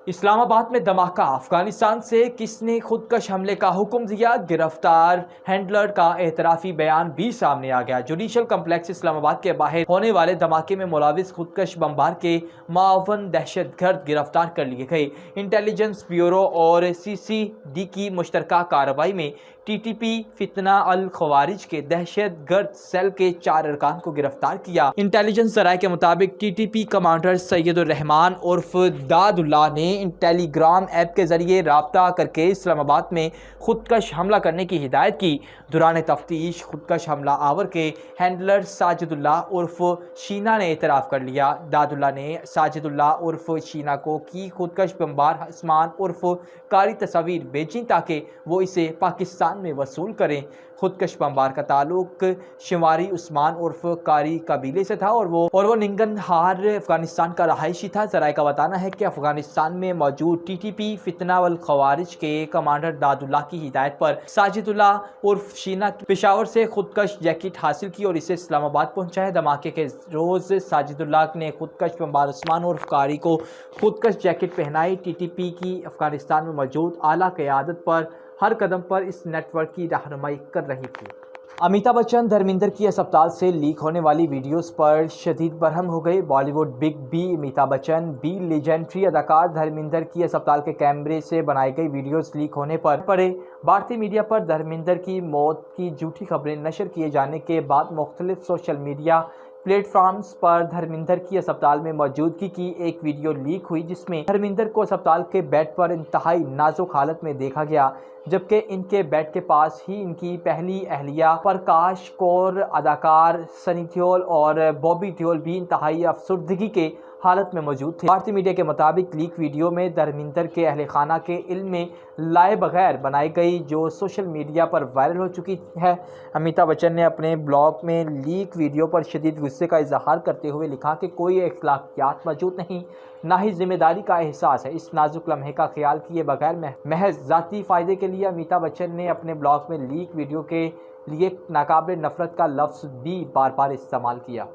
اسلام آباد میں دھماکہ، افغانستان سے کس نے خودکش حملے کا حکم دیا؟ گرفتار ہینڈلر کا اعترافی بیان بھی سامنے آ گیا۔ جوڈیشل کمپلیکس اسلام آباد کے باہر ہونے والے دھماکے میں ملوث خودکش بمبار کے معاون دہشت گرد گرفتار کر لیے گئے۔ انٹیلیجنس بیورو اور CCD کی مشترکہ کارروائی میں TTP فتنہ الخوارج کے دہشت گرد سیل کے 4 ارکان کو گرفتار کیا۔ انٹیلیجنس ذرائع کے مطابق TTP کمانڈر سید الرحمان عرف داد اللہ نے ٹیلی گرام ایپ کے ذریعے رابطہ کر کے اسلام آباد میں خودکش حملہ کرنے کی ہدایت کی۔ دوران تفتیش خودکش حملہ آور کے ہینڈلر ساجد اللہ عرف شینا نے اعتراف کر لیا۔ داد اللہ نے ساجد اللہ عرف شینا کو کی خودکش بمبار عثمان عرف کاری تصاویر بھیجیں تاکہ وہ اسے پاکستان میں وصول کریں۔ خودکش بمبار کا تعلق شماری عثمان عرف کاری قبیلے سے تھا اور وہ ننگنہار افغانستان کا رہائشی تھا۔ ذرائع کا بتانا ہے کہ افغانستان میں موجود TTP فتنہ الخوارج کے کمانڈر داد اللہ کی ہدایت پر ساجد اللہ عرف شینا پشاور سے خودکش جیکٹ حاصل کی اور اسے اسلام آباد پہنچایا۔ دھماکے کے روز ساجد اللہ نے خودکش بمبار عثمان عرف کاری کو خودکش جیکٹ پہنائی۔ TTP کی افغانستان میں موجود اعلیٰ قیادت پر ہر قدم پر اس نیٹ ورک کی رہنمائی کر رہی تھی۔ امیتابھ بچن دھرمیندر کی اسپتال سے لیک ہونے والی ویڈیوز پر شدید برہم ہو گئے۔ بالی would big be Amitabh Bachchan بھی لیجنڈری اداکار دھرمیندر کی اسپتال کے کیمرے سے بنائی گئی ویڈیوز لیک ہونے پر پڑے۔ بھارتی میڈیا پر دھرمیندر کی موت کی جھوٹی خبریں نشر کیے جانے کے بعد مختلف سوشل میڈیا پلیٹ فارمز پر دھرمیندر کی اسپتال میں موجودگی کی ایک ویڈیو لیک ہوئی جس میں دھرمیندر کو اسپتال کے بیڈ پر انتہائی نازک حالت میں دیکھا گیا، جبکہ ان کے بیڈ کے پاس ہی ان کی پہلی اہلیہ پرکاش کور، اداکار سنی دیول اور بابی دیول بھی انتہائی افسردگی کے حالت میں موجود تھے۔ بھارتی میڈیا کے مطابق لیک ویڈیو میں دھرمیندر کے اہل خانہ کے علم میں لائے بغیر بنائی گئی جو سوشل میڈیا پر وائرل ہو چکی ہے۔ امیتابھ بچن نے اپنے بلاگ میں لیک ویڈیو پر شدید غصے کا اظہار کرتے ہوئے لکھا کہ کوئی اخلاقیات موجود نہیں، نہ ہی ذمہ داری کا احساس ہے۔ اس نازک لمحے کا خیال کیے بغیر محض ذاتی فائدے کے لیے امیتابھ بچن نے اپنے بلاگ میں لیک ویڈیو کے لیے ناقابل نفرت کا لفظ بھی بار بار استعمال کیا۔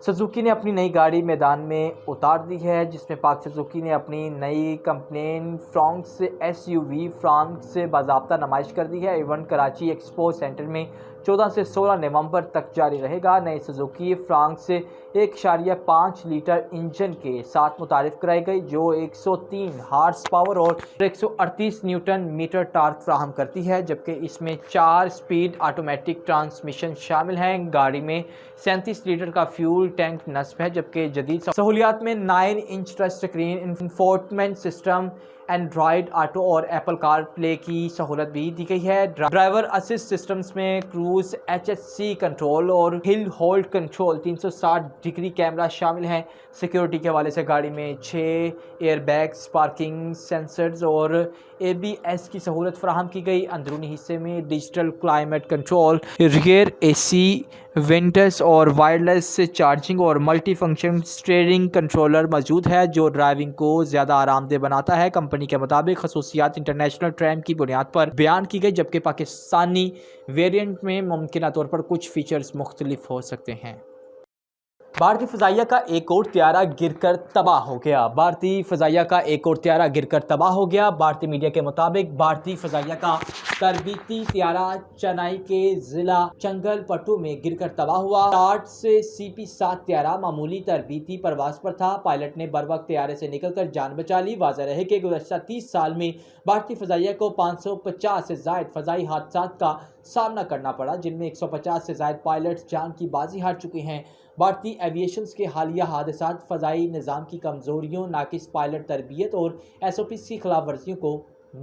سوزوکی نے اپنی نئی گاڑی میدان میں اتار دی ہے، جس میں پاک سوزوکی نے اپنی نئی کمپلین فرانکس SUV فرانکس باضابطہ نمائش کر دی ہے۔ ایونٹ کراچی ایکسپو سینٹر میں 14 سے 16 نومبر تک جاری رہے گا۔ نئے سوزوکی فرانکس 1.5 لیٹر انجن کے ساتھ متعارف کرائی گئی جو 103 ہارس پاور اور 138 نیوٹن میٹر ٹارک فراہم کرتی ہے، جبکہ اس میں 4 سپیڈ آٹومیٹک ٹرانسمیشن شامل ہیں۔ گاڑی میں 37 لیٹر کا فیول ٹینک نصب ہے، جبکہ جدید سہولیات میں 9 inch touch screen infotainment system, Android auto اور ایپل کار پلے کی سہولت بھی دی گئی ہے۔ ڈرائیور اسسٹ سسٹمز میں کروز HSC کنٹرول اور ہل ہولڈ کنٹرول، 360 ڈگری کیمرہ شامل ہیں۔ سیکیورٹی کے حوالے سے گاڑی میں 6 ایئر بیگز، پارکنگ سینسرز اور ABS کی سہولت فراہم کی گئی۔ اندرونی حصے میں digital climate control, rear AC vents اور وائرلیس چارجنگ اور ملٹی فنکشن اسٹیئرنگ کنٹرولر موجود ہے جو ڈرائیونگ کو زیادہ آرام دہ بناتا ہے۔ کمپنی کے مطابق خصوصیات انٹرنیشنل ٹریم کی بنیاد پر بیان کی گئی، جبکہ پاکستانی ویریئنٹ میں ممکنہ طور پر کچھ فیچرز مختلف ہو سکتے ہیں۔ بھارتی فضائیہ کا ایک اور طیارہ گر کر تباہ ہو گیا۔ بھارتی فضائیہ کا ایک اور طیارہ گر کر تباہ ہو گیا۔ بھارتی میڈیا کے مطابق بھارتی فضائیہ کا تربیتی طیارہ چنائی کے ضلع چنگل پٹو میں گر کر تباہ ہوا۔ ٹارٹس CP-7 طیارہ معمولی تربیتی پرواز پر تھا۔ پائلٹ نے بروقت طیارے سے نکل کر جان بچا لی۔ واضح رہے کہ گزشتہ 30 سال میں بھارتی فضائیہ کو 550 سے زائد فضائی حادثات کا سامنا کرنا پڑا، جن میں 150 سے زائد پائلٹس جان کی بازی ہار چکے ہیں۔ بھارتی ایویشنز کے حالیہ حادثات فضائی نظام کی کمزوریوں، ناقص پائلٹ تربیت اور SOPs کی خلاف ورزیوں کو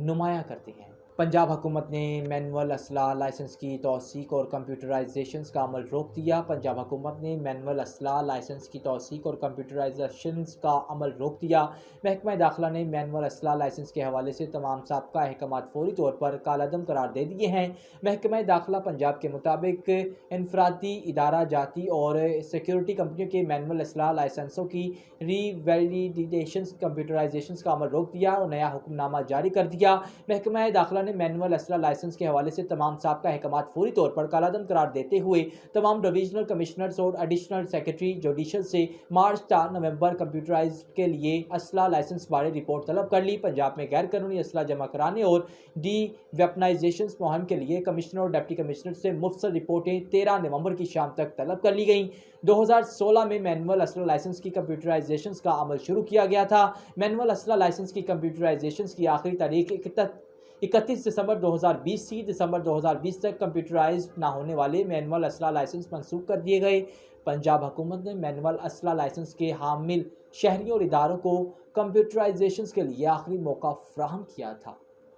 نمایاں کرتے ہیں۔ پنجاب حکومت نے مینول اسلحہ لائسنس کی توثیق اور کمپیوٹرائزیشن کا عمل روک دیا۔ پنجاب حکومت نے مینول اسلحہ لائسنس کی توثیق اور کمپیوٹرائزیشن کا عمل روک دیا۔ محکمہ داخلہ نے مینول اسلحہ لائسنس کے حوالے سے تمام سابقہ احکامات فوری طور پر کالعدم قرار دے دیے ہیں۔ محکمہ داخلہ پنجاب کے مطابق انفرادی، ادارہ جاتی اور سیکیورٹی کمپنیوں کے مینول اسلحہ لائسنسوں کی ری ویلیڈیشن کمپیوٹرائزیشن کا عمل روک دیا اور نیا حکم نامہ جاری کر دیا۔ محکمہ داخلہ نے مینول اسلحہ لائسنس کے حوالے سے تمام سابقہ احکامات فوری طور پر کالعدم قرار دیتے ہوئے تمام ڈویژنل کمشنرز اور ایڈیشنل سیکرٹری جوڈیشل سے مارچ تا نومبر کمپیوٹرائز کے لیے اسلحہ لائسنس بارے رپورٹ طلب کر لی۔ پنجاب میں غیر قانونی اسلحہ جمع کرانے اور ڈی ویپنائزیشن مہم کے لیے کمشنر اور ڈپٹی کمشنر سے مفصل رپورٹیں 13 نومبر کی شام تک طلب کر لی گئیں۔ 2016 میں مینول اسلحہ لائسنس کی کمپیوٹرائزیشن کا عمل شروع کیا گیا تھا۔ مینول اسلحہ لائسنس کی کمپیوٹرائزیشن کی آخری تاریخ 31 دسمبر 2020 تھی۔ دسمبر 2020 تک کمپیوٹرائز نہ ہونے والے مینول اسلحہ لائسنس منسوخ کر دیے گئے۔ پنجاب حکومت نے مینول اسلحہ لائسنس کے حامل شہریوں اور اداروں کو کمپیوٹرائزیشن کے لیے آخری موقع فراہم کیا تھا۔